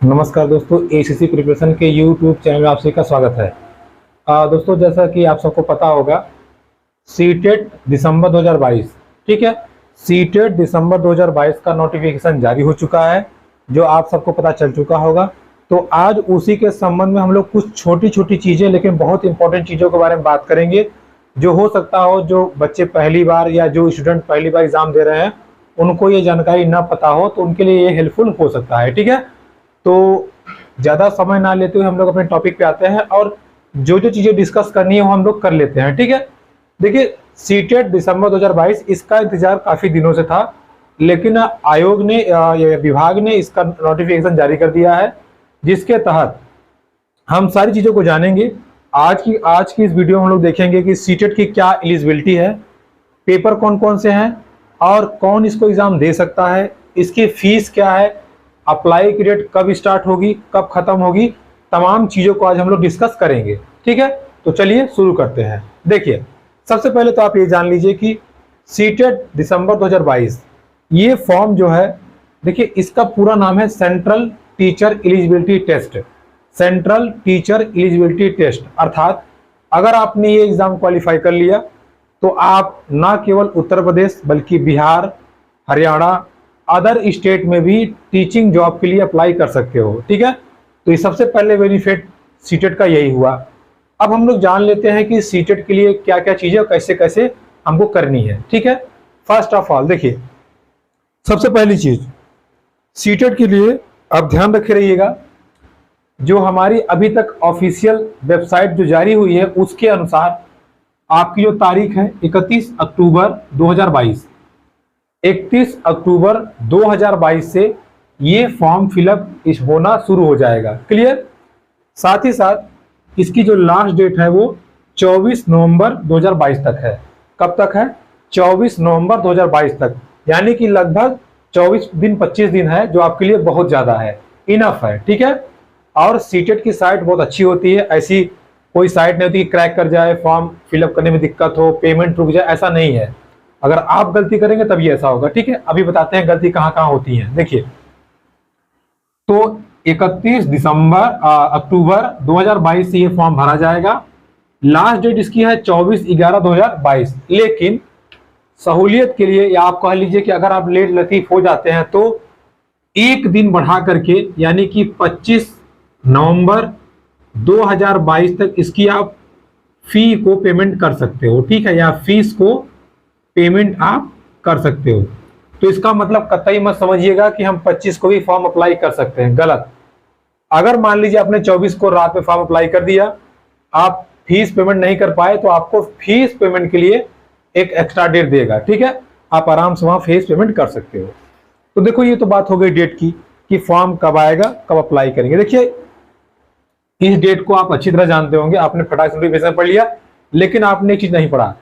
नमस्कार दोस्तों, ACC preparation के यूट्यूब चैनल में आप सभी का स्वागत है। दोस्तों, जैसा कि आप सबको पता होगा, सीटेट दिसंबर 2022, ठीक है, सीटेट दिसंबर 2022 का नोटिफिकेशन जारी हो चुका है, जो आप सबको पता चल चुका होगा। तो आज उसी के संबंध में हम लोग कुछ छोटी छोटी चीज़ें लेकिन बहुत इंपॉर्टेंट चीज़ों के बारे में बात करेंगे, जो हो सकता हो जो बच्चे पहली बार या जो स्टूडेंट पहली बार एग्जाम दे रहे हैं उनको ये जानकारी ना पता हो, तो उनके लिए ये हेल्पफुल हो सकता है। ठीक है, तो ज़्यादा समय ना लेते हुए हम लोग अपने टॉपिक पे आते हैं और जो जो चीज़ें डिस्कस करनी है वो हम लोग कर लेते हैं। ठीक है, देखिए, सीटेट दिसंबर 2022 इसका इंतजार काफ़ी दिनों से था, लेकिन आयोग ने विभाग ने इसका नोटिफिकेशन जारी कर दिया है, जिसके तहत हम सारी चीज़ों को जानेंगे। आज की इस वीडियो में हम लोग देखेंगे कि सीटेट की क्या एलिजिबिलिटी है, पेपर कौन कौन से हैं और कौन इसको एग्ज़ाम दे सकता है, इसकी फीस क्या है, अप्लाई की डेट कब स्टार्ट होगी, कब खत्म होगी, तमाम चीज़ों को आज हम लोग डिस्कस करेंगे। ठीक है, तो चलिए शुरू करते हैं। देखिए, सबसे पहले तो आप ये जान लीजिए कि सीटेट दिसंबर 2022 ये फॉर्म जो है, देखिए इसका पूरा नाम है central teacher eligibility test. Central teacher eligibility test अर्थात अगर आपने ये एग्ज़ाम क्वालिफाई कर लिया तो आप ना केवल उत्तर प्रदेश बल्कि बिहार, हरियाणा, अदर स्टेट में भी टीचिंग जॉब के लिए अप्लाई कर सकते हो। ठीक है, तो ये सबसे पहले बेनिफिट सीटेट का यही हुआ। अब हम लोग जान लेते हैं कि सीटेट के लिए क्या क्या चीज़ें कैसे कैसे हमको करनी है। ठीक है, फर्स्ट ऑफ ऑल देखिए, सबसे पहली चीज़ सीटेट के लिए आप ध्यान रखे रहिएगा, जो हमारी अभी तक ऑफिशियल वेबसाइट जो जारी हुई है उसके अनुसार आपकी जो तारीख है 31 अक्टूबर 2022, 31 अक्टूबर 2022 से ये फॉर्म फिलअप होना शुरू हो जाएगा। क्लियर, साथ ही साथ इसकी जो लास्ट डेट है वो 24 नवंबर 2022 तक है। कब तक है? 24 नवंबर 2022 तक, यानी कि लगभग 24 दिन 25 दिन है, जो आपके लिए बहुत ज़्यादा है, इनफ है। ठीक है, और सीटेट की साइट बहुत अच्छी होती है, ऐसी कोई साइट नहीं होती कि क्रैक कर जाए, फॉर्म फिलअप करने में दिक्कत हो, पेमेंट रुक जाए, ऐसा नहीं है। अगर आप गलती करेंगे तभी ऐसा होगा। ठीक है, अभी बताते हैं गलती कहाँ कहाँ होती है। देखिए, तो 31 अक्टूबर 2022 से ये फॉर्म भरा जाएगा। लास्ट डेट इसकी है 24/11/2022, लेकिन सहूलियत के लिए या आप कह लीजिए कि अगर आप लेट लतीफ हो जाते हैं तो एक दिन बढ़ा करके, यानी कि 25 नवंबर 2022 तक इसकी आप फी को पेमेंट कर सकते हो। ठीक है, या फीस को पेमेंट आप कर सकते हो। तो इसका मतलब कतई मत समझिएगा कि हम 25 को भी फॉर्म अप्लाई कर सकते हैं, गलत। अगर मान लीजिए आपने 24 को रात में फॉर्म अप्लाई कर दिया, आप फीस पेमेंट नहीं कर पाए, तो आपको फीस पेमेंट के लिए एक एक्स्ट्रा डेट देगा। ठीक है, आप आराम से वहां फीस पेमेंट कर सकते हो। तो देखो, ये तो बात हो गई डेट की कि फॉर्म कब आएगा, कब अप्लाई करेंगे। देखिए, इस डेट को आप अच्छी तरह जानते होंगे, आपने फटाक से नोटिफिकेशन पढ़ लिया, लेकिन आपने एक चीज नहीं पढ़ा।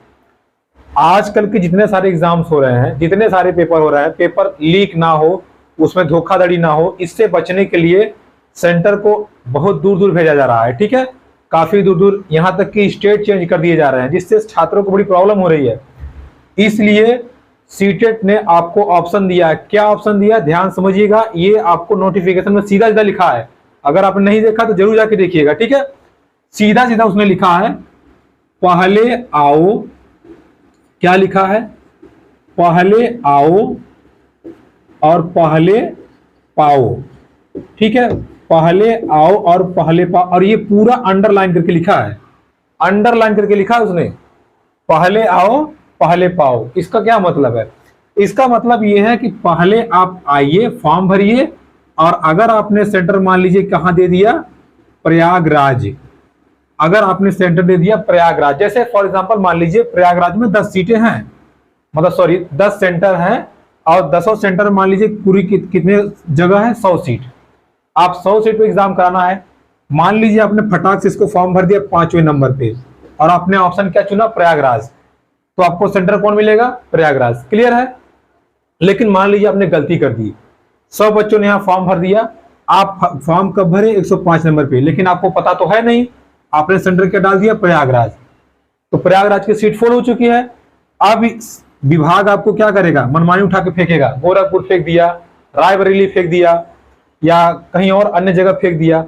आजकल के जितने सारे एग्जाम्स हो रहे हैं, जितने सारे पेपर हो रहे हैं, पेपर लीक ना हो, उसमें धोखाधड़ी ना हो, इससे बचने के लिए सेंटर को बहुत दूर दूर भेजा जा रहा है। ठीक है, काफी दूर दूर, यहाँ तक कि स्टेट चेंज कर दिए जा रहे हैं, जिससे छात्रों को बड़ी प्रॉब्लम हो रही है। इसलिए सीटेट ने आपको ऑप्शन दिया है। क्या ऑप्शन दिया? ध्यान समझिएगा, ये आपको नोटिफिकेशन में सीधा सीधा लिखा है। अगर आपने नहीं देखा तो जरूर जाके देखिएगा। ठीक है, सीधा सीधा उसने लिखा है, पहले आओ। क्या लिखा है? पहले आओ और पहले पाओ। ठीक है, पहले आओ और पहले पाओ, और ये पूरा अंडरलाइन करके लिखा है, अंडरलाइन करके लिखा है उसने, पहले आओ पहले पाओ। इसका क्या मतलब है? इसका मतलब ये है कि पहले आप आइए, फॉर्म भरिए, और अगर आपने सेंटर मान लीजिए कहां दे दिया, प्रयागराज, अगर आपने सेंटर दे दिया प्रयागराज, जैसे फॉर एग्जांपल मान लीजिए प्रयागराज में 10 सीटें हैं, मतलब सॉरी 10 सेंटर हैं, और 10 सेंटर मान लीजिए पूरी कितने जगह है, 100 सीट। आप 100 सीट पे एग्जाम कराना है। मान लीजिए आपने फटाक से इसको फॉर्म भर दिया 5वें नंबर पे, और आपने ऑप्शन क्या चुना, प्रयागराज, तो आपको सेंटर कौन मिलेगा? प्रयागराज। क्लियर है? लेकिन मान लीजिए आपने गलती कर दी, 100 बच्चों ने यहाँ फॉर्म भर दिया, आप फॉर्म कब भरे? 105 नंबर पे, लेकिन आपको पता तो है नहीं, आपने सेंटर क्या डाल दिया? प्रयागराज। तो प्रयागराज की सीट फुल हो चुकी है। अब विभाग आपको क्या करेगा? मनमानी उठा के फेंकेगा, गोरखपुर फेंक दिया, रायबरेली फेंक दिया, या कहीं और अन्य जगह फेंक दिया,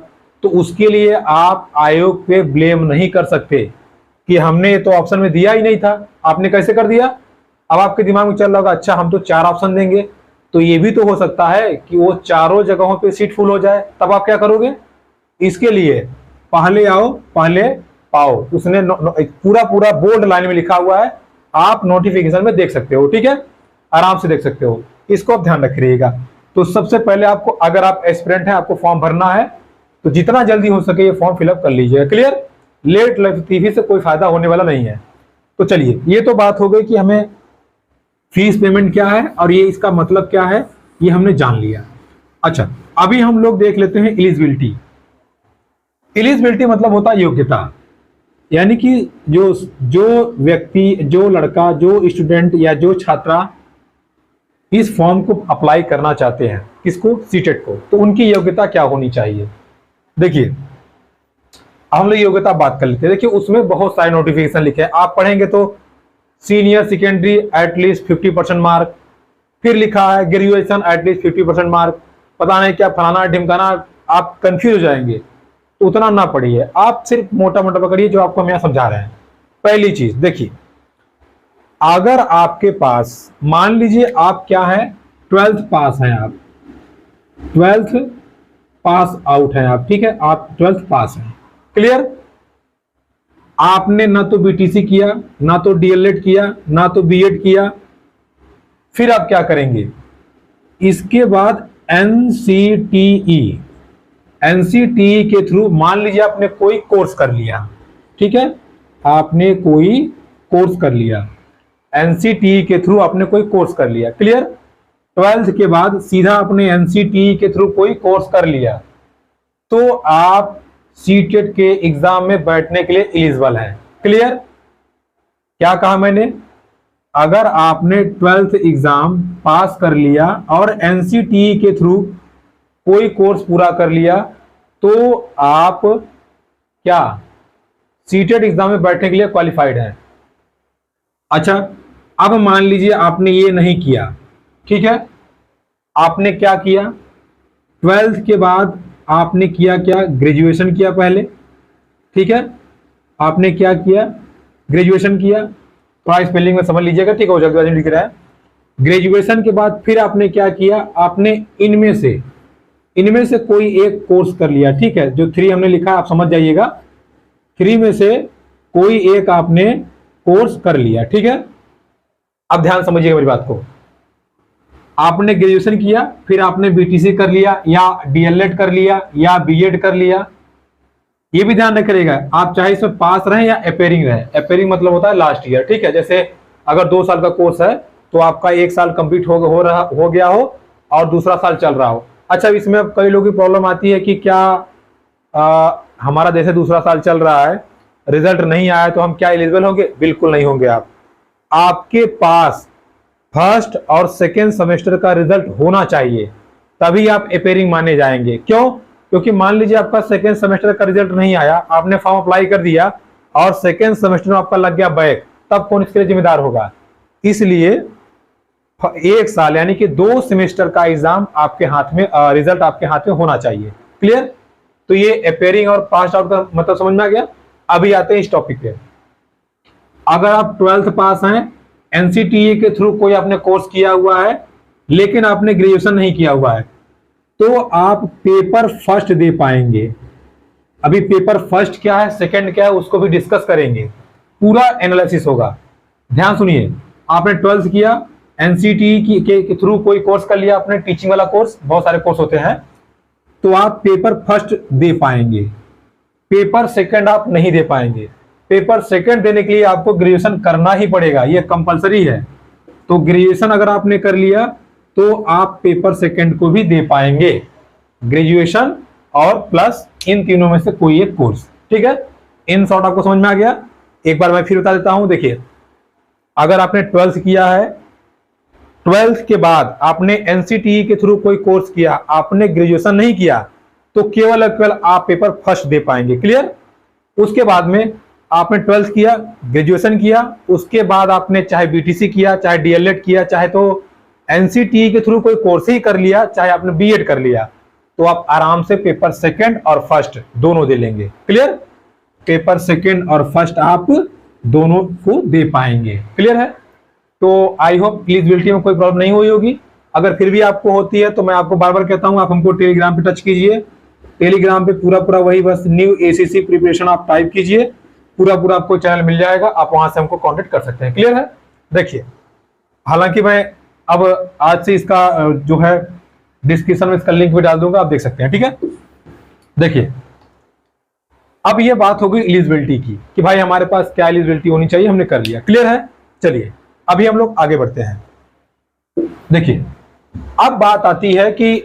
तो उसके लिए आप आयोग पे ब्लेम नहीं कर सकते कि हमने तो ऑप्शन में दिया ही नहीं था, आपने कैसे कर दिया। अब आपके दिमाग में चल रहा होगा अच्छा हम तो 4 ऑप्शन देंगे, तो ये भी तो हो सकता है कि वो चारों जगहों पे सीट फुल हो जाए, तब आप क्या करोगे। इसके लिए पहले आओ पहले पाओ, उसने पूरा पूरा बोल्ड लाइन में लिखा हुआ है, आप नोटिफिकेशन में देख सकते हो, ठीक है, आराम से देख सकते हो, इसको आप ध्यान रखिएगा। तो सबसे पहले आपको, अगर आप एस्पिरेंट हैं, आपको फॉर्म भरना है, तो जितना जल्दी हो सके ये फॉर्म फिलअप कर लीजिएगा। क्लियर, लेट लतीफी से कोई फायदा होने वाला नहीं है। तो चलिए, ये तो बात हो गई कि हमें फीस पेमेंट क्या है और ये इसका मतलब क्या है, ये हमने जान लिया। अच्छा, अभी हम लोग देख लेते हैं एलिजिबिलिटी। एलिजिबिलिटी मतलब होता है योग्यता, यानी कि जो व्यक्ति, जो लड़का, जो स्टूडेंट या जो छात्रा इस फॉर्म को अप्लाई करना चाहते हैं, किसको, सीटेट को, तो उनकी योग्यता क्या होनी चाहिए। देखिए, हम लोग योग्यता बात कर लेते हैं। देखिए, उसमें बहुत सारे नोटिफिकेशन लिखे हैं, आप पढ़ेंगे तो सीनियर सेकेंडरी एटलीस्ट 50% मार्क, फिर लिखा है ग्रेजुएशन एटलीस्ट 50% मार्क, पता नहीं क्या फलाना ढिमकाना, आप कंफ्यूज हो जाएंगे। तो उतना ना पढ़िए, आप सिर्फ मोटा मोटा पकड़िए जो आपको हम यहाँ समझा रहे हैं। पहली चीज देखिए, अगर आपके पास, मान लीजिए आप क्या है, 12th पास हैं, आप 12th पास आउट हैं आप, ठीक है, आप 12th पास हैं। क्लियर, आपने ना तो बीटीसी किया, ना तो डीएलएड किया, ना तो बीएड किया, फिर आप क्या करेंगे, इसके बाद एनसीटीई के थ्रू, मान लीजिए आपने कोई कोर्स कर लिया, ठीक है, आपने कोई कोर्स कर लिया, एनसीटीई के थ्रू आपने कोई कोर्स कर लिया। क्लियर, 12th के बाद सीधा आपने एनसीटीई के थ्रू कोई कोर्स कर लिया, तो आप सीटेट के एग्जाम में बैठने के लिए एलिजिबल हैं। क्लियर, क्या कहा मैंने, अगर आपने 12th एग्जाम पास कर लिया और एनसीटीई के थ्रू कोई कोर्स पूरा कर लिया, तो आप क्या सीटेट एग्जाम में बैठने के लिए क्वालिफाइड हैं। अच्छा, अब मान लीजिए आपने ये नहीं किया, ठीक है, आपने क्या किया, 12th के बाद आपने किया क्या, ग्रेजुएशन किया पहले, ठीक है, आपने क्या किया, ग्रेजुएशन किया, थोड़ा स्पेलिंग में समझ लीजिएगा, ठीक है, जल्दबाजी लिख रहा है। ग्रेजुएशन के बाद फिर आपने क्या किया, आपने इनमें से कोई एक कोर्स कर लिया, ठीक है, जो 3 हमने लिखा आप समझ जाइएगा, 3 में से कोई एक आपने कोर्स कर लिया, ठीक है। अब ध्यान समझिएगा मेरी बात को, आपने ग्रेजुएशन किया, फिर आपने बीटीसी कर लिया, या डीएलएड कर लिया, या बीएड कर लिया, ये भी ध्यान रखिएगा, आप चाहे इसमें पास रहें या अपेयरिंग रहें। अपेयरिंग मतलब होता है लास्ट ईयर, ठीक है, जैसे अगर 2 साल का कोर्स है तो आपका 1 साल कंप्लीट हो गया हो और दूसरा साल चल रहा हो। अच्छा, इसमें अब कई लोगों की प्रॉब्लम आती है कि क्या हमारा जैसे दूसरा साल चल रहा है, रिजल्ट नहीं आया तो हम क्या एलिजिबल होंगे, बिल्कुल नहीं होंगे। आपके पास फर्स्ट और सेकेंड सेमेस्टर का रिजल्ट होना चाहिए, तभी आप अपेयरिंग माने जाएंगे। क्यों, क्योंकि मान लीजिए आपका सेकेंड सेमेस्टर का रिजल्ट नहीं आया, आपने फॉर्म अप्लाई कर दिया और सेकेंड सेमेस्टर में आपका लग गया बैक, तब कौन इसके लिए जिम्मेदार होगा। इसलिए 1 साल यानी कि 2 सेमेस्टर का एग्जाम आपके हाथ में, रिजल्ट आपके हाथ में होना चाहिए। क्लियर, तो ये अपेयरिंग और पास आउट का मतलब समझ में आ गया। अभी आते हैं इस टॉपिक पे, अगर आप 12th पास हैं, एनसीटीई के थ्रू कोई आपने कोर्स किया हुआ है, लेकिन आपने ग्रेजुएशन नहीं किया हुआ है, तो आप पेपर फर्स्ट दे पाएंगे। अभी पेपर फर्स्ट क्या है, सेकंड क्या है, उसको भी डिस्कस करेंगे, पूरा एनालिसिस होगा। ध्यान सुनिए, आपने 12th किया, एनसीटीई के थ्रू कोई कोर्स कर लिया, आपने टीचिंग वाला कोर्स, बहुत सारे कोर्स होते हैं, तो आप पेपर फर्स्ट दे पाएंगे, पेपर सेकंड आप नहीं दे पाएंगे। पेपर सेकंड देने के लिए आपको ग्रेजुएशन करना ही पड़ेगा, ये कंपलसरी है। तो ग्रेजुएशन अगर आपने कर लिया तो आप पेपर सेकंड को भी दे पाएंगे, ग्रेजुएशन और प्लस इन तीनों में से कोई एक कोर्स। ठीक है, इन शॉर्ट आपको समझ में आ गया। एक बार मैं फिर बता देता हूं, देखिए अगर आपने 12th किया है, 12th के बाद आपने एनसीटीई के थ्रू कोई कोर्स किया, आपने ग्रेजुएशन नहीं किया, तो केवल और केवल आप पेपर फर्स्ट दे पाएंगे। क्लियर, उसके बाद में आपने 12th किया, ग्रेजुएशन किया, उसके बाद आपने चाहे बीटीसी किया, चाहे डीएलएड किया, चाहे तो एनसीटीई के थ्रू कोई कोर्स ही कर लिया, चाहे आपने बीएड कर लिया, तो आप आराम से पेपर सेकंड और फर्स्ट दोनों दे लेंगे। क्लियर? पेपर सेकंड और फर्स्ट आप दोनों को दे पाएंगे। क्लियर है? तो आई होप एलिजिबिलिटी में कोई प्रॉब्लम नहीं हुई होगी। अगर फिर भी आपको होती है तो मैं आपको बार बार कहता हूं, आप हमको टेलीग्राम पे टच कीजिए। टेलीग्राम पे पूरा वही बस न्यू एसीसी प्रिपरेशन आप टाइप कीजिए, पूरा आपको चैनल मिल जाएगा, आप वहां से हमको कांटेक्ट कर सकते हैं। क्लियर है? देखिए, हालांकि मैं अब आज से इसका जो है डिस्क्रिप्शन में इसका लिंक भी डाल दूंगा, आप देख सकते हैं। ठीक है? देखिए, अब ये बात हो गई एलिजिबिलिटी की कि भाई हमारे पास क्या एलिजिबिलिटी होनी चाहिए, हमने कर लिया। क्लियर है? चलिए अभी हम लोग आगे बढ़ते हैं। देखिए, अब बात आती है कि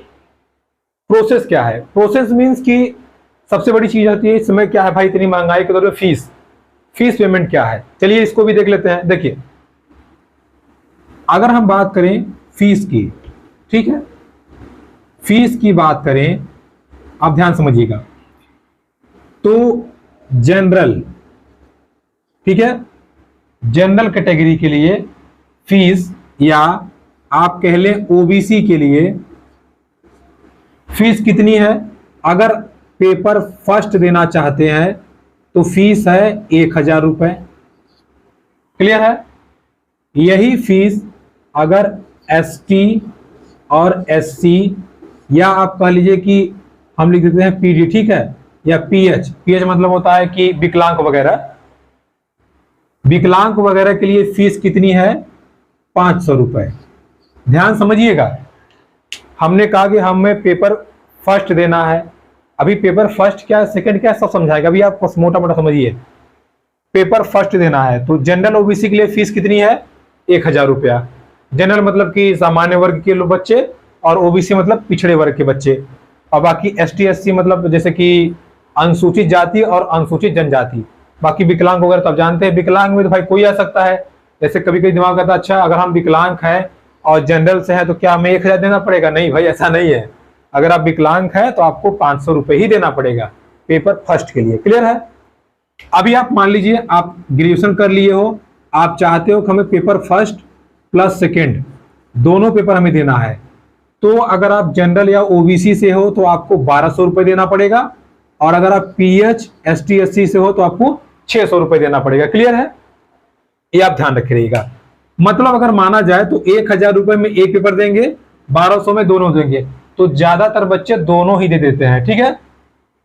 प्रोसेस क्या है। प्रोसेस मींस कि सबसे बड़ी चीज आती है इस समय क्या है भाई, इतनी महंगाई के दौर में फीस पेमेंट क्या है। चलिए इसको भी देख लेते हैं। देखिए, अगर हम बात करें फीस की, ठीक है, फीस की बात करें, आप ध्यान समझिएगा, तो जनरल, ठीक है, जनरल कैटेगरी के लिए फीस, या आप कह लें ओबीसी के लिए फीस कितनी है। अगर पेपर फर्स्ट देना चाहते हैं तो फीस है 1000 रुपए। क्लियर है? यही फीस अगर एसटी और एससी, या आप कह लीजिए कि हम लिख देते हैं पीडी, ठीक है, या पीएच मतलब होता है कि विकलांग वगैरह के लिए फीस कितनी है, 500 रुपए। ध्यान समझिएगा, हमने कहा कि हमें पेपर फर्स्ट देना है। अभी पेपर फर्स्ट क्या, सेकंड क्या, सब समझाएगा, अभी आप मोटा समझिए। पेपर फर्स्ट देना है तो जनरल ओबीसी के लिए फीस कितनी है, 1000 रुपया। जनरल मतलब कि सामान्य वर्ग के लोग बच्चे, और ओबीसी मतलब पिछड़े वर्ग के बच्चे, और बाकी एसटी एससी मतलब जैसे कि अनुसूचित जाति और अनुसूचित जनजाति। बाकी विकलांग वगैरह तो आप जानते हैं, विकलांग में तो भाई कोई आ सकता है। जैसे कभी कभी दिमाग आता है, अच्छा अगर हम विकलांग हैं और जनरल से हैं तो क्या हमें 1000 देना पड़ेगा? नहीं भाई, ऐसा नहीं है। अगर आप विकलांग हैं तो आपको 500 रुपए ही देना पड़ेगा पेपर फर्स्ट के लिए। क्लियर है? अभी आप मान लीजिए आप ग्रेजुएशन कर लिए हो, आप चाहते हो कि हमें पेपर फर्स्ट प्लस सेकेंड दोनों पेपर हमें देना है, तो अगर आप जनरल या ओबीसी से हो तो आपको 1200 रुपए देना पड़ेगा, और अगर आप पीएच एसटी एससी से हो तो आपको 600 रुपए देना पड़ेगा। क्लियर है? ये आप ध्यान रखिएगा। मतलब अगर माना जाए तो 1000 रुपए में एक पेपर देंगे, 1200 में दोनों देंगे, तो ज्यादातर बच्चे दोनों ही दे देते हैं। ठीक है?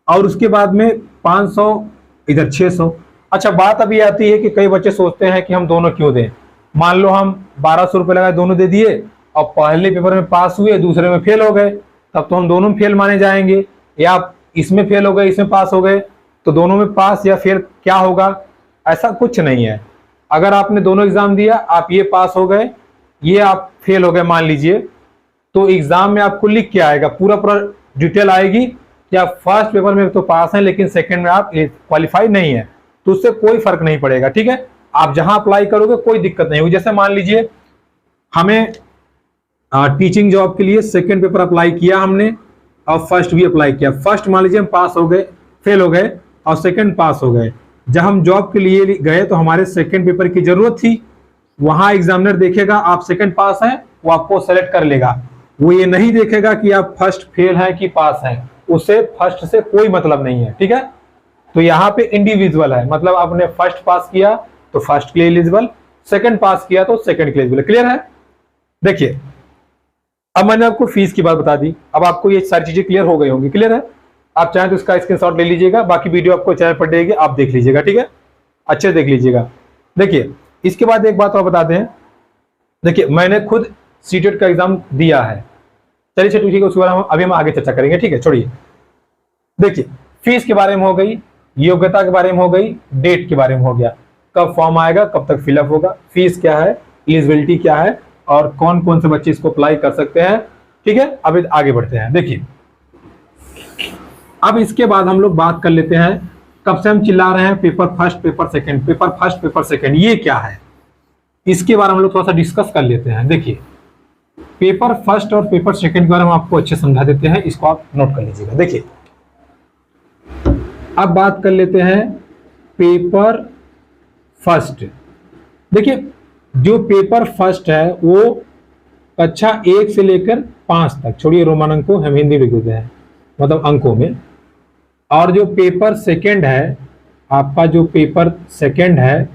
और उसके बाद में 500 इधर 600। अच्छा, बात अभी आती है कि कई बच्चे सोचते हैं कि हम दोनों क्यों दें। मान लो हम 1200 रुपए लगाए, दोनों दे दिए, और पहले पेपर में पास हुए, दूसरे में फेल हो गए, तब तो हम दोनों में फेल माने जाएंगे। या इसमें फेल हो गए, इसमें पास हो गए, तो दोनों में पास या फेल क्या होगा? ऐसा कुछ नहीं है। अगर आपने दोनों एग्जाम दिया, आप ये पास हो गए, ये आप फेल हो गए मान लीजिए, तो एग्जाम में आपको लिख के आएगा, पूरा डिटेल आएगी कि आप फर्स्ट पेपर में तो पास हैं लेकिन सेकंड में आप क्वालिफाई नहीं है, तो उससे कोई फर्क नहीं पड़ेगा। ठीक है? आप जहां अप्लाई करोगे कोई दिक्कत नहीं होगी। जैसे मान लीजिए हमें टीचिंग जॉब के लिए सेकंड पेपर अप्लाई किया हमने, और फर्स्ट भी अप्लाई किया। फर्स्ट मान लीजिए हम पास हो गए, फेल हो गए, और सेकंड पास हो गए। जब हम जॉब के लिए गए तो हमारे सेकंड पेपर की जरूरत थी, वहां एग्जामिनर देखेगा आप सेकंड पास हैं, वो आपको सेलेक्ट कर लेगा। वो ये नहीं देखेगा कि आप फर्स्ट फेल हैं कि पास हैं, उसे फर्स्ट से कोई मतलब नहीं है। ठीक है? तो यहाँ पे इंडिविजुअल है, मतलब आपने फर्स्ट पास किया तो फर्स्ट के लिए एलिजिबल, सेकंड पास किया तो सेकंड के लिए एलिजिबल। क्लियर है? देखिए, अब मैंने आपको फीस की बात बता दी, अब आपको ये सारी चीजें क्लियर हो गई होंगी। क्लियर है? आप चाहें तो इसका स्क्रीनशॉट ले लीजिएगा, बाकी वीडियो आपको चैनल पर देगी, आप देख लीजिएगा। ठीक है? अच्छे देख लीजिएगा। देखिए, इसके बाद एक बात और बता दें। देखिए, मैंने खुद सीटेट का एग्जाम दिया है। चलिए ठीक है, उसके बारे में अभी हम आगे चर्चा करेंगे। ठीक है? छोड़िए। देखिए, फीस के बारे में हो गई, योग्यता के बारे में हो गई, डेट के बारे में हो गया, कब फॉर्म आएगा, कब तक फिलअप होगा, फीस क्या है, एलिजिबिलिटी क्या है, और कौन कौन से बच्चे इसको अप्लाई कर सकते हैं। ठीक है? अब आगे बढ़ते हैं। देखिए, अब इसके बाद हम लोग बात कर लेते हैं, कब से हम चिल्ला रहे हैं paper first paper second, paper first paper second, ये क्या है, इसके बारे में हम लोग थोड़ा सा डिस्कस कर लेते हैं। देखिए, पेपर फर्स्ट और पेपर सेकंड के बारे में आपको अच्छे समझा देते हैं, इसको आप नोट कर लीजिएगा। देखिए, अब बात कर लेते हैं पेपर फर्स्ट। देखिए, जो पेपर फर्स्ट है वो कक्षा 1 से लेकर 5 तक, छोड़िए रोमान अंक को, हम हिंदी लिख देते हैं, मतलब अंकों में। और जो पेपर सेकंड है, आपका जो पेपर सेकंड है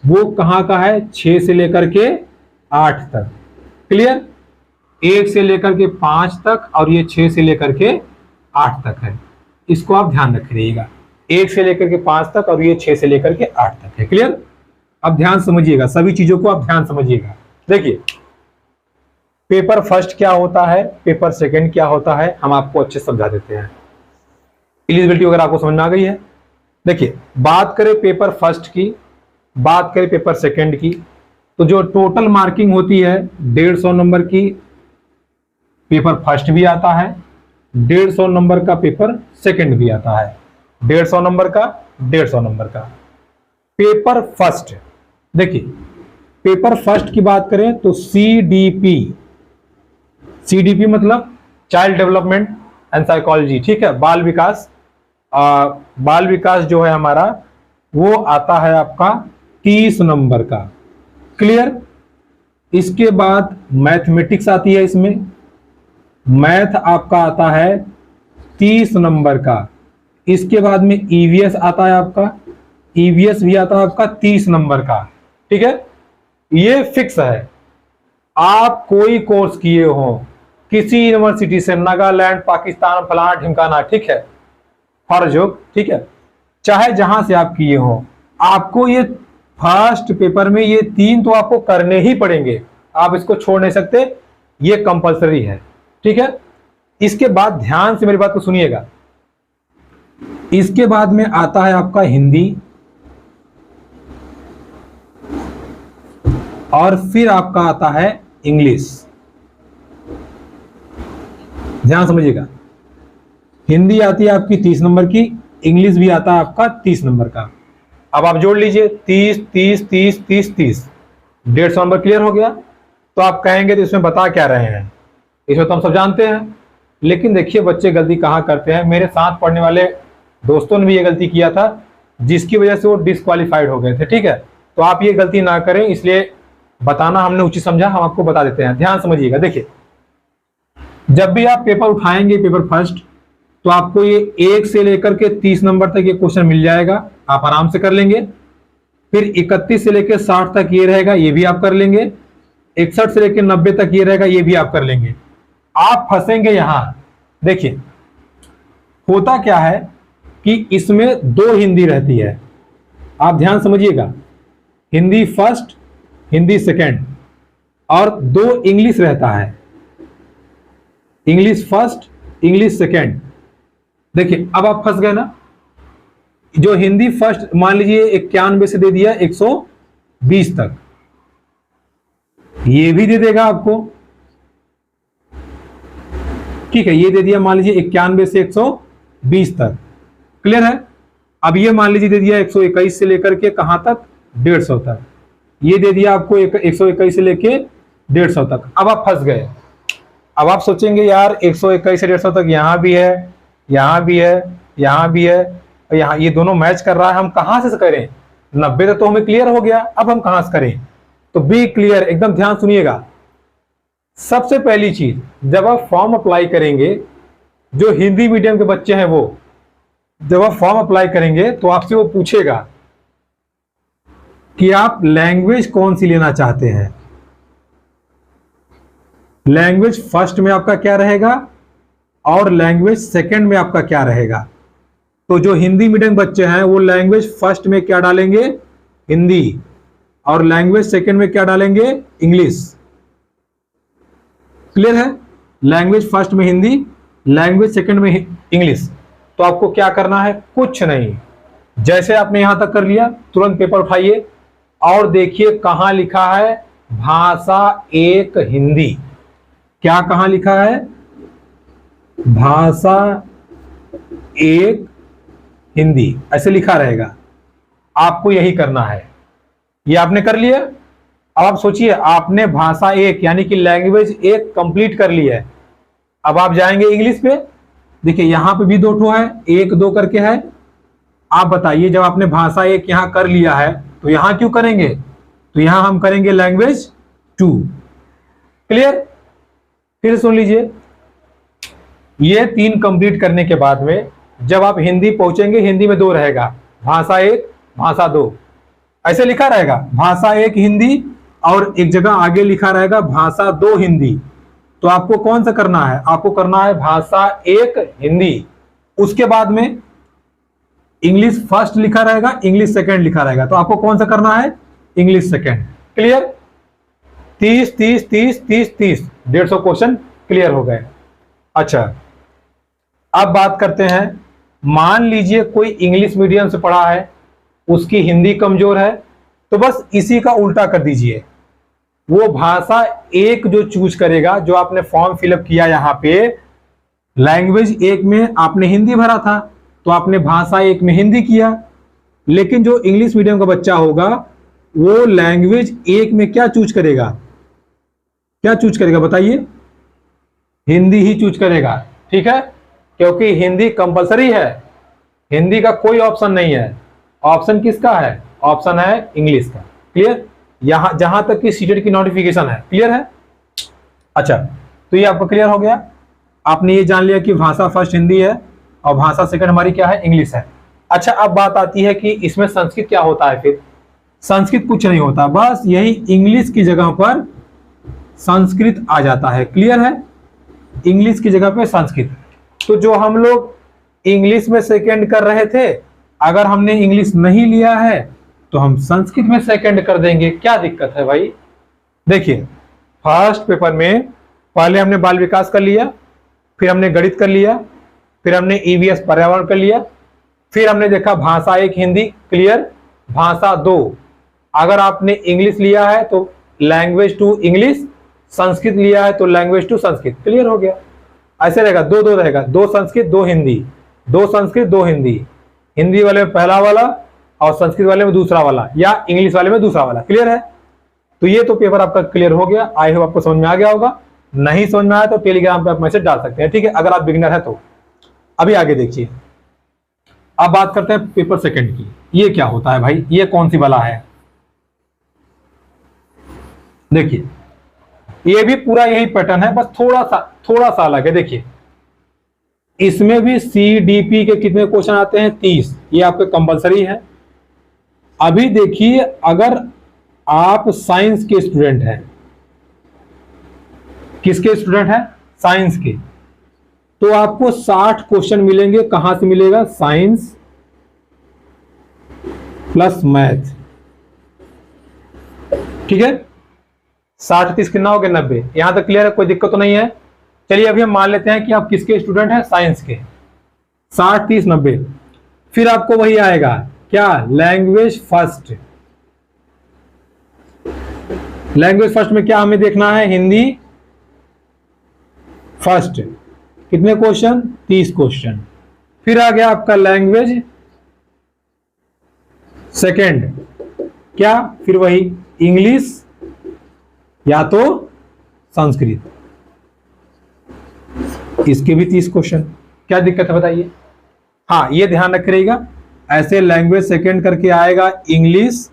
वो कहाँ का है, 6 से लेकर के 8 तक। क्लियर, 1 से लेकर के 5 तक और ये 6 से लेकर के 8 तक है। इसको आप ध्यान रखिएगा, 1 से लेकर के 5 तक और ये 6 से लेकर के 8 तक है। क्लियर, अब ध्यान समझिएगा, सभी चीजों को आप ध्यान समझिएगा। देखिए पेपर फर्स्ट क्या होता है, पेपर सेकंड क्या होता है, हम आपको अच्छे से समझा देते हैं। एलिजिबिलिटी वगैरह आपको समझ में आ गई है। देखिए बात करें पेपर फर्स्ट की, बात करें पेपर सेकंड की, तो जो टोटल मार्किंग होती है 150 नंबर की पेपर फर्स्ट भी आता है, 150 नंबर का पेपर सेकंड भी आता है, 150 नंबर का, 150 नंबर का पेपर फर्स्ट। देखिए पेपर फर्स्ट की बात करें तो सीडीपी, सीडीपी मतलब चाइल्ड डेवलपमेंट एंड साइकोलॉजी, ठीक है, बाल विकास। बाल विकास जो है हमारा वो आता है आपका 30 नंबर का। क्लियर, इसके बाद मैथमेटिक्स आती है, इसमें मैथ आपका आता है 30 नंबर का। इसके बाद में ईवीएस आता है आपका, ईवीएस भी आता है आपका 30 नंबर का। ठीक है, ये फिक्स है। आप कोई कोर्स किए हो किसी यूनिवर्सिटी से, नागालैंड, पाकिस्तान, फलाना ढिमकाना, ठीक है, फॉर जोक, ठीक है, चाहे जहां से आप किए हो, आपको ये फर्स्ट पेपर में ये 3 तो आपको करने ही पड़ेंगे, आप इसको छोड़ नहीं सकते, ये कंपलसरी है। ठीक है, इसके बाद ध्यान से मेरी बात को सुनिएगा, इसके बाद में आता है आपका हिंदी और फिर आपका आता है इंग्लिश। ध्यान समझिएगा, हिंदी आती है आपकी 30 नंबर की, इंग्लिश भी आता है आपका 30 नंबर का। अब आप जोड़ लीजिए 30 30 30 30 30, 150 नंबर क्लियर हो गया। तो आप कहेंगे तो इसमें बता क्या रहे हैं, इसमें तो हम सब जानते हैं, लेकिन देखिए बच्चे गलती कहाँ करते हैं। मेरे साथ पढ़ने वाले दोस्तों ने भी ये गलती किया था, जिसकी वजह से वो डिस्क्वालीफाइड हो गए थे। ठीक है, तो आप ये गलती ना करें, इसलिए बताना हमने उचित समझा, हम आपको बता देते हैं। ध्यान समझिएगा, देखिए जब भी आप पेपर उठाएंगे पेपर फर्स्ट, तो आपको ये 1 से लेकर के 30 नंबर तक ये क्वेश्चन मिल जाएगा, आप आराम से कर लेंगे। फिर 31 से लेकर 60 तक ये रहेगा, ये भी आप कर लेंगे। 61 से लेकर 90 तक ये रहेगा, ये भी आप कर लेंगे। आप फंसेंगे यहां, देखिए होता क्या है कि इसमें 2 हिंदी रहती है, आप ध्यान समझिएगा, हिंदी फर्स्ट, हिंदी सेकंड, और 2 इंग्लिश रहता है, इंग्लिश फर्स्ट, इंग्लिश सेकंड। देखिए अब आप फंस गए ना, जो हिंदी फर्स्ट मान लीजिए 91 से दे दिया 120 तक, ये भी दे देगा आपको, ठीक है, ये दे दिया मान लीजिए 91 से 120 तक। क्लियर है, अब ये मान लीजिए दे दिया 121 से लेकर के कहां तक, 150 तक, ये दे दिया आपको 121 से लेके 150 तक। अब आप फंस गए। अब आप सोचेंगे यार 121 से 150 तक यहां भी है, यहां भी है, यहां भी है, और यहां ये दोनों मैच कर रहा है, हम कहां से करें, 90 तो हमें क्लियर हो गया, अब हम कहां से करें। तो बी क्लियर, एकदम ध्यान सुनिएगा। सबसे पहली चीज, जब आप फॉर्म अप्लाई करेंगे, जो हिंदी मीडियम के बच्चे हैं वो जब आप फॉर्म अप्लाई करेंगे तो आपसे वो पूछेगा कि आप लैंग्वेज कौन सी लेना चाहते हैं। लैंग्वेज फर्स्ट में आपका क्या रहेगा और लैंग्वेज सेकंड में आपका क्या रहेगा। तो जो हिंदी मीडियम बच्चे हैं वो लैंग्वेज फर्स्ट में क्या डालेंगे, हिंदी, और लैंग्वेज सेकंड में क्या डालेंगे, इंग्लिश। क्लियर है, लैंग्वेज फर्स्ट में हिंदी, लैंग्वेज सेकंड में इंग्लिश। तो आपको क्या करना है, कुछ नहीं, जैसे आपने यहां तक कर लिया, तुरंत पेपर उठाइए और देखिए कहां लिखा है, भाषा 1 हिंदी। क्या कहां लिखा है, भाषा 1 हिंदी, ऐसे लिखा रहेगा। आपको यही करना है, ये आपने कर लिया। अब आप सोचिए, आपने भाषा 1 यानी कि लैंग्वेज 1 कंप्लीट कर लिया है। अब आप जाएंगे इंग्लिश पे, देखिए यहां पे भी 2 ठो है, 1 2 करके है। आप बताइए, जब आपने भाषा 1 यहां कर लिया है तो यहां क्यों करेंगे, तो यहां हम करेंगे लैंग्वेज 2। क्लियर, फिर सुन लीजिए, ये 3 कंप्लीट करने के बाद में जब आप हिंदी पहुंचेंगे, हिंदी में 2 रहेगा, भाषा 1 भाषा 2, ऐसे लिखा रहेगा भाषा 1 हिंदी, और एक जगह आगे लिखा रहेगा भाषा 2 हिंदी। तो आपको कौन सा करना है, आपको करना है भाषा 1 हिंदी। उसके बाद में इंग्लिश फर्स्ट लिखा रहेगा, इंग्लिश सेकंड लिखा रहेगा, तो आपको कौन सा करना है, English second. Clear? 30 30 30 30 30 150 question clear हो गए। अच्छा, अब बात करते हैं, मान लीजिए कोई इंग्लिश मीडियम से पढ़ा है, उसकी हिंदी कमजोर है, तो बस इसी का उल्टा कर दीजिए। वो भाषा 1 जो चूज करेगा, जो आपने फॉर्म फिलअप किया यहां पे लैंग्वेज 1 में आपने हिंदी भरा था, तो आपने भाषा 1 में हिंदी किया। लेकिन जो इंग्लिश मीडियम का बच्चा होगा वो लैंग्वेज 1 में क्या चूज करेगा, क्या चूज करेगा बताइए, हिंदी ही चूज करेगा। ठीक है, क्योंकि हिंदी कंपलसरी है, हिंदी का कोई ऑप्शन नहीं है। ऑप्शन किसका है, ऑप्शन है इंग्लिश का। क्लियर? यहां जहां तक कि सीटेट की नोटिफिकेशन है, क्लियर है? अच्छा, तो ये आपको क्लियर हो गया। आपने ये जान लिया कि भाषा फर्स्ट हिंदी है और भाषा सेकंड हमारी क्या है, इंग्लिश है। अच्छा, अब बात आती है कि इसमें संस्कृत क्या होता है। फिर संस्कृत कुछ नहीं होता, बस यही इंग्लिश की जगह पर संस्कृत आ जाता है। क्लियर है? इंग्लिश की जगह पे संस्कृत। तो जो हम लोग इंग्लिश में सेकंड कर रहे थे, अगर हमने इंग्लिश नहीं लिया है तो हम संस्कृत में सेकंड कर देंगे। क्या दिक्कत है भाई? देखिए, फर्स्ट पेपर में पहले हमने बाल विकास कर लिया, फिर हमने गणित कर लिया, फिर हमने ईवीएस पर्यावरण कर लिया, फिर हमने देखा भाषा 1 हिंदी क्लियर, भाषा 2 अगर आपने इंग्लिश लिया है तो लैंग्वेज 2 इंग्लिश, संस्कृत लिया है तो लैंग्वेज 2 संस्कृत। क्लियर हो गया? ऐसे रहेगा, 2 रहेगा, 2 संस्कृत 2 हिंदी, 2 संस्कृत 2 हिंदी, हिंदी वाले में पहला वाला और संस्कृत वाले में दूसरा वाला, या इंग्लिश वाले में दूसरा वाला। क्लियर है? तो ये तो पेपर आपका क्लियर हो गया। आई होप आपको समझ में आ गया होगा। नहीं समझ में आया तो टेलीग्राम पे आप मैसेज डाल सकते हैं। ठीक है, अगर आप बिगिनर है तो। अभी आगे देखिए, अब बात करते हैं पेपर सेकंड की। ये क्या होता है भाई, ये कौन सी बला है? देखिए, ये भी पूरा यही पैटर्न है, बस थोड़ा सा अलग है। देखिए, इसमें भी सीडीपी के कितने क्वेश्चन आते हैं, 30। ये आपके कंपलसरी है। अभी देखिए, अगर आप साइंस के स्टूडेंट हैं, किसके स्टूडेंट हैं, साइंस के, तो आपको 60 क्वेश्चन मिलेंगे। कहां से मिलेगा, साइंस प्लस मैथ। ठीक है, 60 30 कितना हो गया, 90। यहां तक क्लियर है, कोई दिक्कत तो नहीं है। चलिए अभी हम मान लेते हैं कि आप किसके स्टूडेंट हैं, साइंस के। 60 30 90, फिर आपको वही आएगा क्या, लैंग्वेज फर्स्ट। लैंग्वेज फर्स्ट में क्या हमें देखना है, हिंदी फर्स्ट। कितने क्वेश्चन, 30 क्वेश्चन। फिर आ गया आपका लैंग्वेज सेकंड, क्या, फिर वही इंग्लिश या तो संस्कृत। इसके भी 30 क्वेश्चन। क्या दिक्कत है बताइए? हाँ, ये ध्यान रखिएगा, ऐसे लैंग्वेज सेकंड करके आएगा इंग्लिश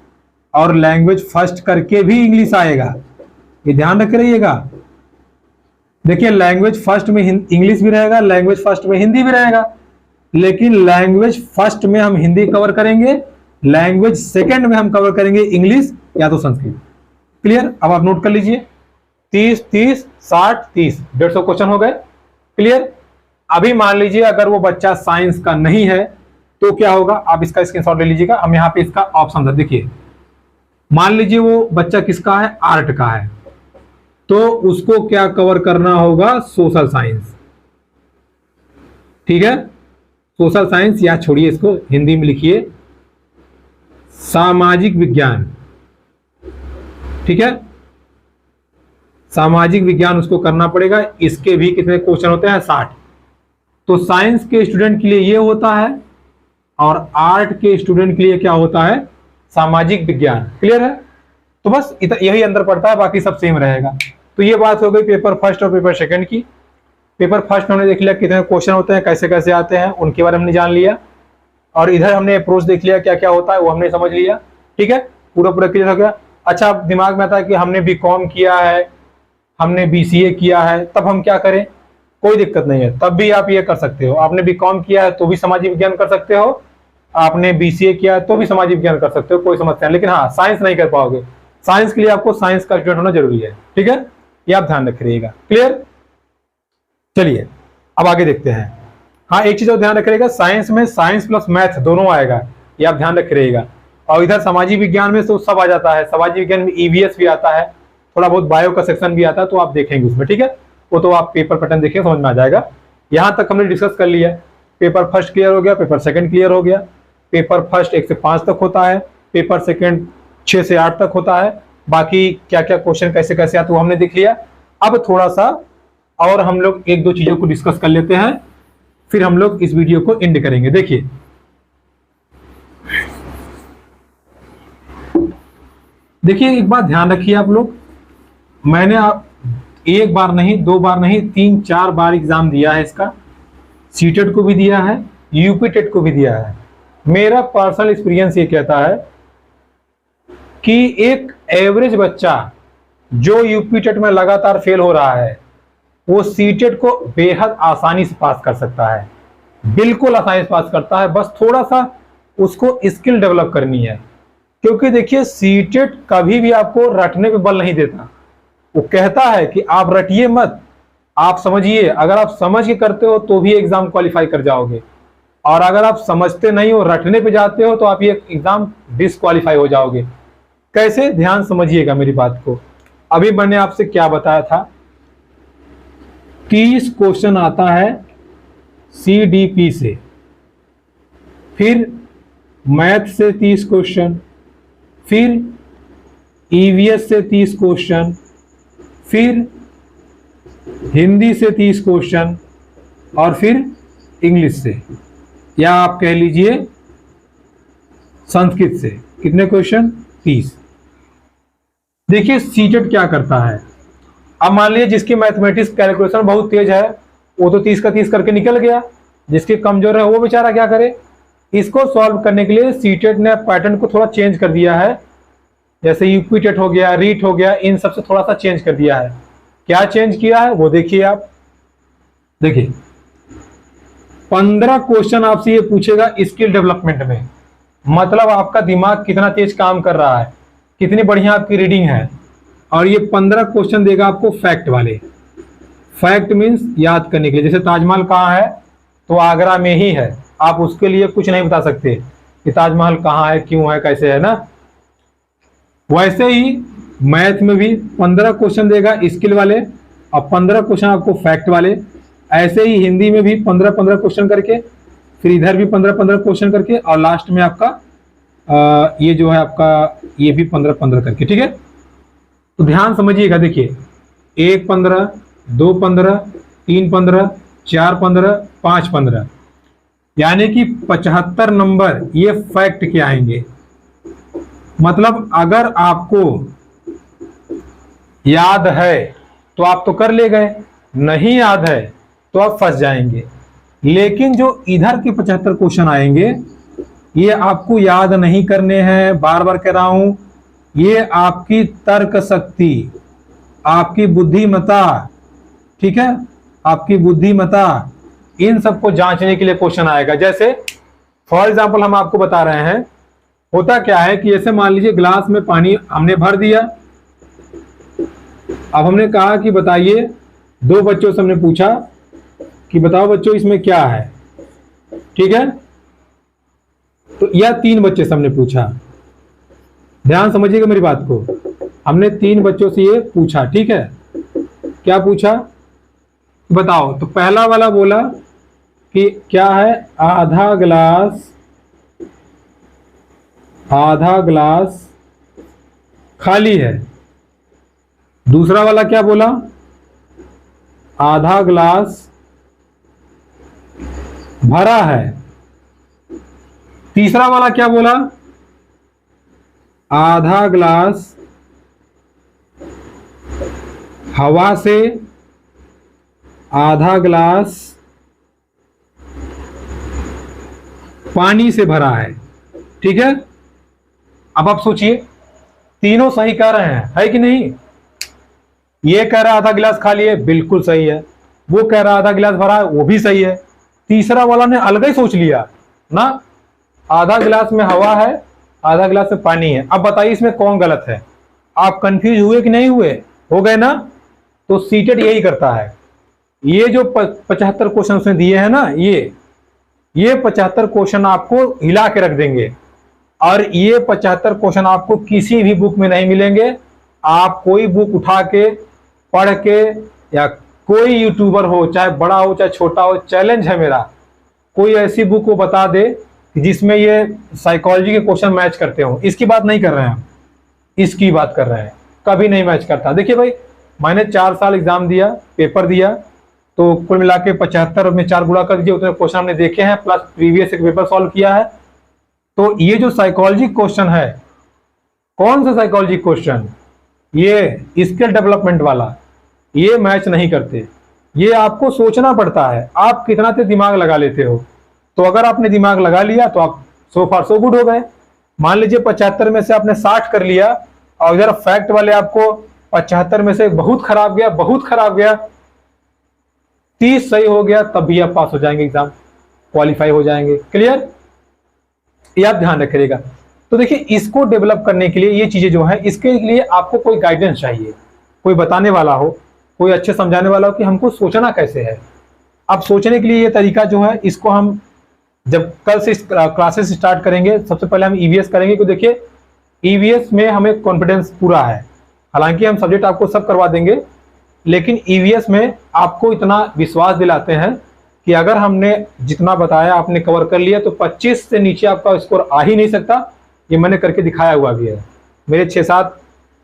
और लैंग्वेज फर्स्ट करके भी इंग्लिश आएगा। ये ध्यान रख रहिएगा। देखिए, लैंग्वेज फर्स्ट में इंग्लिश भी रहेगा, लैंग्वेज फर्स्ट में हिंदी भी रहेगा, लेकिन लैंग्वेज फर्स्ट में हम हिंदी कवर करेंगे, लैंग्वेज सेकंड में हम कवर करेंगे इंग्लिश या तो संस्कृत। क्लियर? अब आप नोट कर लीजिए, 30 30 60 30 150 क्वेश्चन हो गए। क्लियर? अभी मान लीजिए अगर वो बच्चा साइंस का नहीं है तो क्या होगा, आप इसका स्क्रीनशॉट ले लीजिएगा। हम यहाँ पे इसका ऑप्शन देखिए, मान लीजिए वो बच्चा किसका है, आर्ट का है, तो उसको क्या कवर करना होगा, सोशल साइंस। ठीक है, सोशल साइंस, या छोड़िए इसको, हिंदी में लिखिए सामाजिक विज्ञान। ठीक है, सामाजिक विज्ञान उसको करना पड़ेगा। इसके भी कितने क्वेश्चन होते हैं, 60। तो साइंस के स्टूडेंट के लिए ये होता है और आर्ट के स्टूडेंट के लिए क्या होता है, सामाजिक विज्ञान। क्लियर है? तो बस यही अंदर पड़ता है, बाकी सब सेम रहेगा। तो ये बात हो गई पेपर फर्स्ट और पेपर सेकंड की। पेपर फर्स्ट हमने देख लिया कितने क्वेश्चन होते हैं, कैसे कैसे आते हैं, उनके बारे में हमने जान लिया, और इधर हमने अप्रोच देख लिया क्या क्या होता है, वो हमने समझ लिया। ठीक है, पूरा पूरा क्लियर हो गया। अच्छा, दिमाग में आता है कि हमने बीकॉम किया है, हमने बीसीए किया है, तब हम क्या करें, कोई दिक्कत नहीं है, तब भी आप ये कर सकते हो। आपने बीकॉम किया है तो भी सामाजिक विज्ञान कर सकते हो, आपने बीसीए किया है तो भी सामाजिक विज्ञान कर सकते हो, कोई समस्या नहीं। लेकिन हाँ, साइंस नहीं कर पाओगे। साइंस के लिए आपको साइंस का स्टूडेंट होना जरूरी है, ठीक है, ये आप ध्यान रखिएगा। क्लियर? चलिए अब आगे देखते हैं। हाँ, एक चीज और ध्यान रखिएगा, साइंस में साइंस प्लस मैथ दोनों आएगा, ये आप ध्यान रखिएगा। और इधर सामाजिक विज्ञान में तो सब आ जाता है, सामाजिक विज्ञान में ईवीएस भी आता है, थोड़ा बहुत बायो का सेक्शन भी आता है, तो आप देखेंगे उसमें, ठीक है। वो तो आप पेपर पैटर्न देखिए, समझ में आ जाएगा। यहां तक हमने डिस्कस कर लिया। पेपर फर्स्ट क्लियर हो गया, पेपर सेकंड क्लियर हो गया। पेपर फर्स्ट 1 से 5 तक होता है, पेपर सेकंड 6 से 8 तक होता है। बाकी क्या क्या क्वेश्चन कैसे कैसे आते वो हमने देख लिया। अब थोड़ा सा और हम लोग 1-2 चीजों को डिस्कस कर लेते हैं, फिर हम लोग इस वीडियो को एंड करेंगे। देखिए एक बात ध्यान रखिए आप लोग, मैंने एक बार नहीं, 2 बार नहीं, 3-4 बार एग्जाम दिया है इसका। सीटेट को भी दिया है, यूपी टेट को भी दिया है। मेरा पर्सनल एक्सपीरियंस ये कहता है कि एक एवरेज बच्चा जो यूपी टेट में लगातार फेल हो रहा है, वो सीटेट को बेहद आसानी से पास कर सकता है, बिल्कुल आसानी से पास करता है। बस थोड़ा सा उसको स्किल डेवलप करनी है, क्योंकि देखिए सीटेट कभी भी आपको रटने पे बल नहीं देता। वो कहता है कि आप रटिए मत, आप समझिए। अगर आप समझ के करते हो तो भी एग्जाम क्वालिफाई कर जाओगे, और अगर आप समझते नहीं हो, रटने पे जाते हो, तो आप ये एग्जाम डिसक्वालीफाई हो जाओगे। कैसे? ध्यान समझिएगा मेरी बात को। अभी मैंने आपसे क्या बताया था, 30 क्वेश्चन आता है सीडीपी से, फिर मैथ से 30 क्वेश्चन, फिर ईवीएस से 30 क्वेश्चन, फिर हिंदी से 30 क्वेश्चन, और फिर इंग्लिश से, या आप कह लीजिए संस्कृत से। कितने क्वेश्चन? 30। देखिए सीटेट क्या करता है। अब मान लीजिए जिसकी मैथमेटिक्स कैलकुलेशन बहुत तेज है, वो तो 30 का 30 करके निकल गया। जिसकी कमजोर है वो बेचारा क्या करे? इसको सॉल्व करने के लिए सीटेट ने पैटर्न को थोड़ा चेंज कर दिया है। जैसे यूपी टेट हो गया, रीट हो गया, इन सबसे थोड़ा सा चेंज कर दिया है। क्या चेंज किया है वो देखिए आप। देखिए 15 क्वेश्चन आपसे ये पूछेगा स्किल डेवलपमेंट में, मतलब आपका दिमाग कितना तेज काम कर रहा है, कितनी बढ़िया आपकी रीडिंग है। और ये 15 क्वेश्चन देगा आपको फैक्ट वाले। फैक्ट मीन्स याद करने के लिए। जैसे ताजमहल कहाँ है, तो आगरा में ही है। आप उसके लिए कुछ नहीं बता सकते कि ताजमहल कहाँ है, क्यों है, कैसे है ना। वैसे ही मैथ में भी 15 क्वेश्चन देगा स्किल वाले, और 15 क्वेश्चन आपको फैक्ट वाले। ऐसे ही हिंदी में भी 15-15 क्वेश्चन करके, फिर इधर भी 15-15 क्वेश्चन करके, और लास्ट में आपका ये जो है आपका ये भी 15-15 करके, ठीक है। तो ध्यान समझिएगा। देखिए 1 15, 2 15, 3 15, 4 15, 5 15, यानी कि 75 नंबर ये फैक्ट के आएंगे। मतलब अगर आपको याद है तो आप तो कर ले गए, नहीं याद है तो आप फंस जाएंगे। लेकिन जो इधर के 75 क्वेश्चन आएंगे, ये आपको याद नहीं करने हैं। बार बार कह रहा हूं, ये आपकी तर्क शक्ति, आपकी बुद्धिमत्ता, ठीक है, आपकी बुद्धिमत्ता, इन सबको जांचने के लिए क्वेश्चन आएगा। जैसे फॉर एग्जांपल हम आपको बता रहे हैं, होता क्या है कि जैसे मान लीजिए ग्लास में पानी हमने भर दिया। अब हमने कहा कि बताइए, 2 बच्चों से हमने पूछा कि बताओ बच्चों इसमें क्या है, ठीक है। तो या 3 बच्चे से हमने पूछा, ध्यान समझिएगा मेरी बात को। हमने 3 बच्चों से ये पूछा, ठीक है। क्या पूछा बताओ, तो पहला वाला बोला कि क्या है, आधा ग्लास खाली है। दूसरा वाला क्या बोला, आधा ग्लास भरा है। तीसरा वाला क्या बोला, आधा ग्लास हवा से, आधा ग्लास पानी से भरा है, ठीक है। अब आप सोचिए, तीनों सही कह रहे हैं, है कि नहीं। ये कह रहा है आधा गिलास खाली है, बिल्कुल सही है। वो कह रहा आधा गिलास भरा है, वो भी सही है। तीसरा वाला ने अलग ही सोच लिया ना, आधा गिलास में हवा है, आधा गिलास में पानी है। अब बताइए इसमें कौन गलत है? आप कंफ्यूज हुए कि नहीं हुए? हो गए ना? तो सीटेट यही करता है। ये जो 75 क्वेश्चन उसने दिए हैं ना, ये 75 क्वेश्चन आपको हिला के रख देंगे, और ये 75 क्वेश्चन आपको किसी भी बुक में नहीं मिलेंगे। आप कोई बुक उठा के पढ़ के, या कोई यूट्यूबर हो, चाहे बड़ा हो चाहे छोटा हो, चैलेंज है मेरा, कोई ऐसी बुक को बता दे जिसमें ये साइकोलॉजी के क्वेश्चन मैच करते हो। इसकी बात नहीं कर रहे हैं हम, इसकी बात कर रहे हैं। कभी नहीं मैच करता। देखिए भाई, मैंने 4 साल एग्जाम दिया, पेपर दिया, तो कुल मिला के 75 में 4 गुणा कर दीजिए, उतने क्वेश्चन हमने देखे हैं, प्लस प्रीवियस एक पेपर सॉल्व किया है। तो ये जो साइकोलॉजी क्वेश्चन है, कौन सा साइकोलॉजी क्वेश्चन? ये स्किल डेवलपमेंट वाला, ये मैच नहीं करते। ये आपको सोचना पड़ता है, आप कितना ते दिमाग लगा लेते हो। तो अगर आपने दिमाग लगा लिया तो आप सो फार सो गुड हो गए। मान लीजिए 75 में से आपने 60 कर लिया, और इधर फैक्ट वाले आपको 75 में से बहुत खराब गया, बहुत खराब गया, 30 सही हो गया, तब भी आप पास हो जाएंगे, एग्जाम क्वालिफाई हो जाएंगे। क्लियर? ये आप ध्यान रखिएगा। तो देखिए, इसको डेवलप करने के लिए ये चीजें जो है, इसके लिए आपको कोई गाइडेंस चाहिए, कोई बताने वाला हो, कोई अच्छे समझाने वाला हो कि हमको सोचना कैसे है। अब सोचने के लिए ये तरीका जो है, इसको हम जब कल से क्लासेस स्टार्ट करेंगे, सबसे पहले हम ईवीएस करेंगे। क्योंकि देखिए, ईवीएस में हमें कॉन्फिडेंस पूरा है। हालांकि हम सब्जेक्ट आपको सब करवा देंगे, लेकिन ईवीएस में आपको इतना विश्वास दिलाते हैं कि अगर हमने जितना बताया आपने कवर कर लिया, तो 25 से नीचे आपका स्कोर आ ही नहीं सकता। ये मैंने करके दिखाया हुआ भी है। मेरे 6-7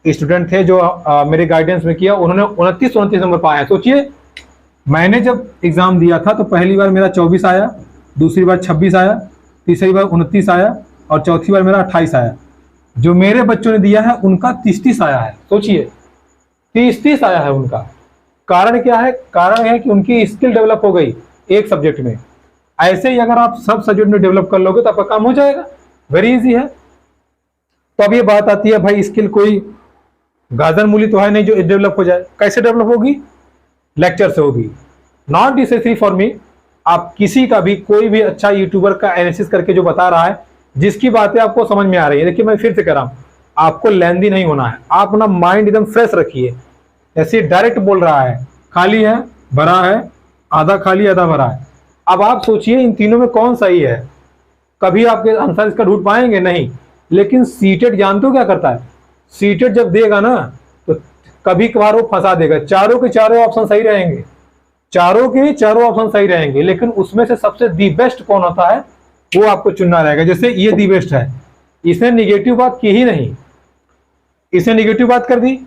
स्टूडेंट थे जो मेरे गाइडेंस में किया, उन्होंने 29 नंबर पाए हैं। सोचिए, मैंने जब एग्जाम दिया था तो पहली बार मेरा 24 आया, दूसरी बार 26 आया, तीसरी बार 29 आया, और चौथी बार मेरा 28 आया। जो मेरे बच्चों ने दिया है उनका 30 आया है। सोचिए, 30 आया है उनका। कारण क्या है? कारण है कि उनकी स्किल डेवलप हो गई एक सब्जेक्ट में। ऐसे ही अगर आप सब सब्जेक्ट में डेवलप कर लोगे तो आपका काम हो जाएगा, वेरी इजी है। तो अब ये बात आती है, भाई स्किल कोई गाजर मूली तो है नहीं जो डेवलप हो जाए। कैसे डेवलप होगी? लेक्चर से होगी। नॉट नेसेसरी फॉर मी, आप किसी का भी, कोई भी अच्छा यूट्यूबर का एनालिसिस करके जो बता रहा है, जिसकी बातें आपको समझ में आ रही है। देखिए, मैं फिर से कह रहा हूं, आपको लेंदी नहीं होना है। आप अपना माइंड एकदम फ्रेश रखिए। ऐसे डायरेक्ट बोल रहा है, खाली है, भरा है, आधा खाली आधा भरा है। अब आप सोचिए इन तीनों में कौन सही है? कभी आपके आंसर इसका ढूंढ पाएंगे नहीं। लेकिन सीटेट जानते हो क्या करता है? सीटेट जब देगा ना, तो कभी कभार वो फंसा देगा। चारों के चारों ऑप्शन सही रहेंगे, चारों के चारों ऑप्शन सही रहेंगे, लेकिन उसमें से सबसे दी बेस्ट कौन होता है वो आपको चुनना रहेगा। जैसे ये दी बेस्ट है, इसने निगेटिव बात की ही नहीं, इसने निगेटिव बात कर दी,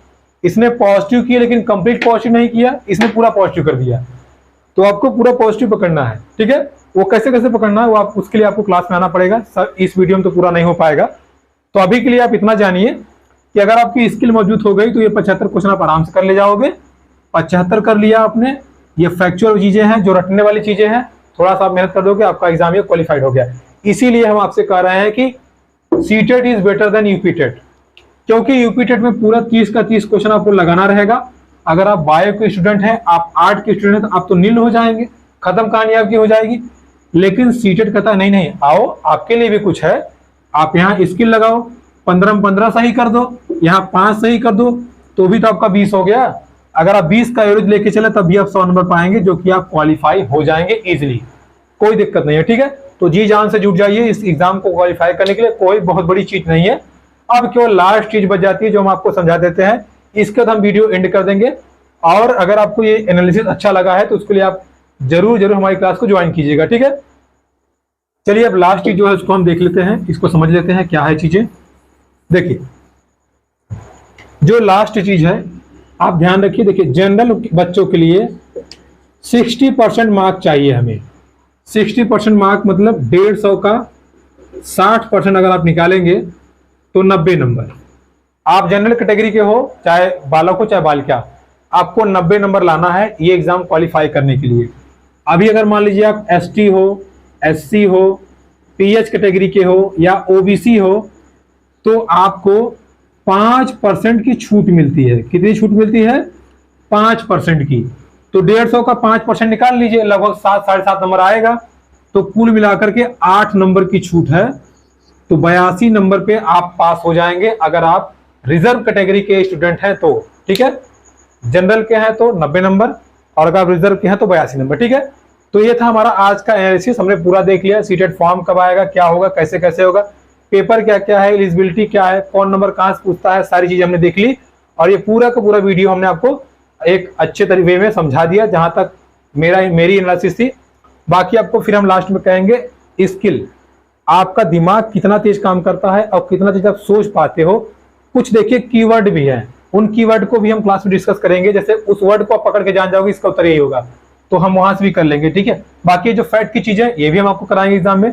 इसने पॉजिटिव किया लेकिन कंप्लीट पॉजिटिव नहीं किया, इसने पूरा पॉजिटिव कर दिया। तो आपको पूरा पॉजिटिव पकड़ना है, ठीक है। वो कैसे कैसे पकड़ना है वो आप, उसके लिए आपको क्लास में आना पड़ेगा। सर इस वीडियो में तो पूरा नहीं हो पाएगा। तो अभी के लिए आप इतना जानिए कि अगर आपकी स्किल मौजूद हो गई तो ये 75 क्वेश्चन आप आराम से कर ले जाओगे। 75 कर लिया आपने, ये फैक्चुअल चीजें हैं, जो रटने वाली चीजें हैं, थोड़ा सा आप मेहनत कर दोगे, आपका एग्जाम ये क्वालिफाइड हो गया। इसीलिए हम आपसे कह रहे हैं कि CTET is better than UPTET, क्योंकि यूपीटेट में पूरा 30 का 30 क्वेश्चन आपको लगाना रहेगा। अगर आप बायो के स्टूडेंट हैं, आप आर्ट के स्टूडेंट हैं, तो आप तो नील हो जाएंगे, खत्म कहानी आपकी हो जाएगी। लेकिन सीटेट कहता नहीं नहीं, आओ आपके लिए भी कुछ है, आप यहाँ स्किल लगाओ, 15 में 15 सही कर दो, यहाँ 5 सही कर दो, तो भी तो आपका 20 हो गया। अगर आप 20 का एवरेज लेके चले तब भी आप 100 नंबर पाएंगे, जो कि आप क्वालिफाई हो जाएंगे इजिली, कोई दिक्कत नहीं है, ठीक है। तो जी जान से जुट जाइए इस एग्जाम को क्वालिफाई करने के लिए, कोई बहुत बड़ी चीज नहीं है। अब केवल लास्ट चीज बच जाती है जो हम आपको समझा देते हैं, इसके बाद हम वीडियो एंड कर देंगे। और अगर आपको ये एनालिसिस अच्छा लगा है तो उसके लिए आप जरूर जरूर हमारी क्लास को ज्वाइन कीजिएगा, ठीक है। चलिए अब लास्ट चीज जो है उसको हम देख लेते हैं, इसको समझ लेते हैं क्या है चीजें। देखिए जो लास्ट चीज है आप ध्यान रखिए। देखिए जनरल बच्चों के लिए 60% मार्क चाहिए हमें। 60% मार्क मतलब 150 का 60% अगर आप निकालेंगे तो 90 नंबर। आप जनरल कैटेगरी के हो, चाहे बालक हो चाहे बालिका, आपको 90 नंबर लाना है ये एग्जाम क्वालिफाई करने के लिए। अभी अगर मान लीजिए आप एसटी हो, एससी हो, पीएच कैटेगरी के हो या ओबीसी हो, तो आपको 5% की छूट मिलती है। कितनी छूट मिलती है? 5% की। तो 150 का 5% निकाल लीजिए, लगभग 7 साढ़े 7 नंबर आएगा। तो कुल मिलाकर के 8 नंबर की छूट है। तो 82 नंबर पे आप पास हो जाएंगे अगर आप रिजर्व कैटेगरी के स्टूडेंट हैं तो। ठीक है, जनरल के हैं तो 90 नंबर, और अगर आप रिजर्व के हैं तो 82 नंबर। ठीक है, तो ये था हमारा आज का एनालिसिस, हमने पूरा देख लिया। सीटेट फॉर्म कब आएगा, क्या होगा, कैसे कैसे होगा, पेपर क्या क्या है, एलिजिबिलिटी क्या है, कौन नंबर कहां से पूछता है, सारी चीजें हमने देख ली। और ये पूरा का पूरा वीडियो हमने आपको एक अच्छे तरीके में समझा दिया, जहां तक मेरी एनालिसिस थी। बाकी आपको फिर हम लास्ट में कहेंगे स्किल, आपका दिमाग कितना तेज काम करता है और कितना तेज आप सोच पाते हो। कुछ देखिए कीवर्ड भी है, उन कीवर्ड को भी हम क्लास में डिस्कस करेंगे। जैसे उस वर्ड को आप पकड़ के जान जाओगे इसका उत्तर यही होगा, तो हम वहां से भी कर लेंगे। ठीक है, बाकी जो फैक्ट की चीजें ये भी हम आपको कराएंगे एग्जाम में।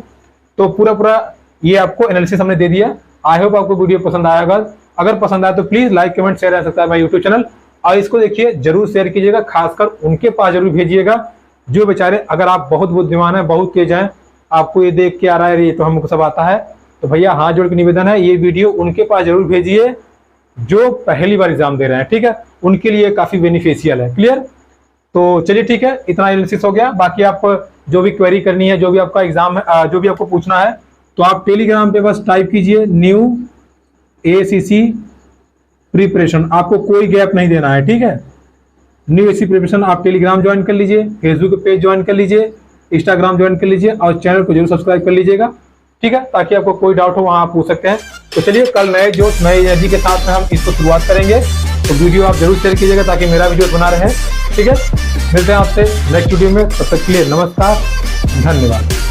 तो पूरा ये आपको एनालिसिस हमने दे दिया। आई होप आपको वीडियो पसंद आया होगा। अगर पसंद आया तो प्लीज लाइक कमेंट शेयर कर सकता है मेरा यूट्यूब चैनल, और इसको देखिए जरूर शेयर कीजिएगा, खासकर उनके पास जरूर भेजिएगा जो बेचारे, अगर आप बहुत बुद्धिमान है, बहुत तेज हैं, आपको ये देख के आ रहा है ये तो हमको सब आता है, तो भैया हाथ जोड़ के निवेदन है ये वीडियो उनके पास जरूर भेजिए जो पहली बार एग्जाम दे रहे हैं। ठीक है, उनके लिए काफी बेनिफिशियल है। क्लियर? तो चलिए ठीक है, इतना एनालिसिस हो गया। बाकी आप जो भी क्वेरी करनी है, जो भी आपका एग्जाम है, जो भी आपको पूछना है, तो आप टेलीग्राम पे बस टाइप कीजिए न्यू ACC प्रिपरेशन, आपको कोई गैप नहीं देना है। ठीक है, न्यू ACC प्रिपरेशन, आप टेलीग्राम ज्वाइन कर लीजिए, फेसबुक पेज ज्वाइन कर लीजिए, इंस्टाग्राम ज्वाइन कर लीजिए, और चैनल को जरूर सब्सक्राइब कर लीजिएगा। ठीक है, ताकि आपको कोई डाउट हो वहां आप पूछ सकते हैं। तो चलिए कल नए जोश नई एनर्जी के साथ में हम इसको शुरुआत करेंगे। तो वीडियो आप जरूर शेयर कीजिएगा ताकि मेरा वीडियो बना रहे। ठीक है, मिलते हैं आपसे नेक्स्ट वीडियो में, तब तक के लिए नमस्कार, धन्यवाद।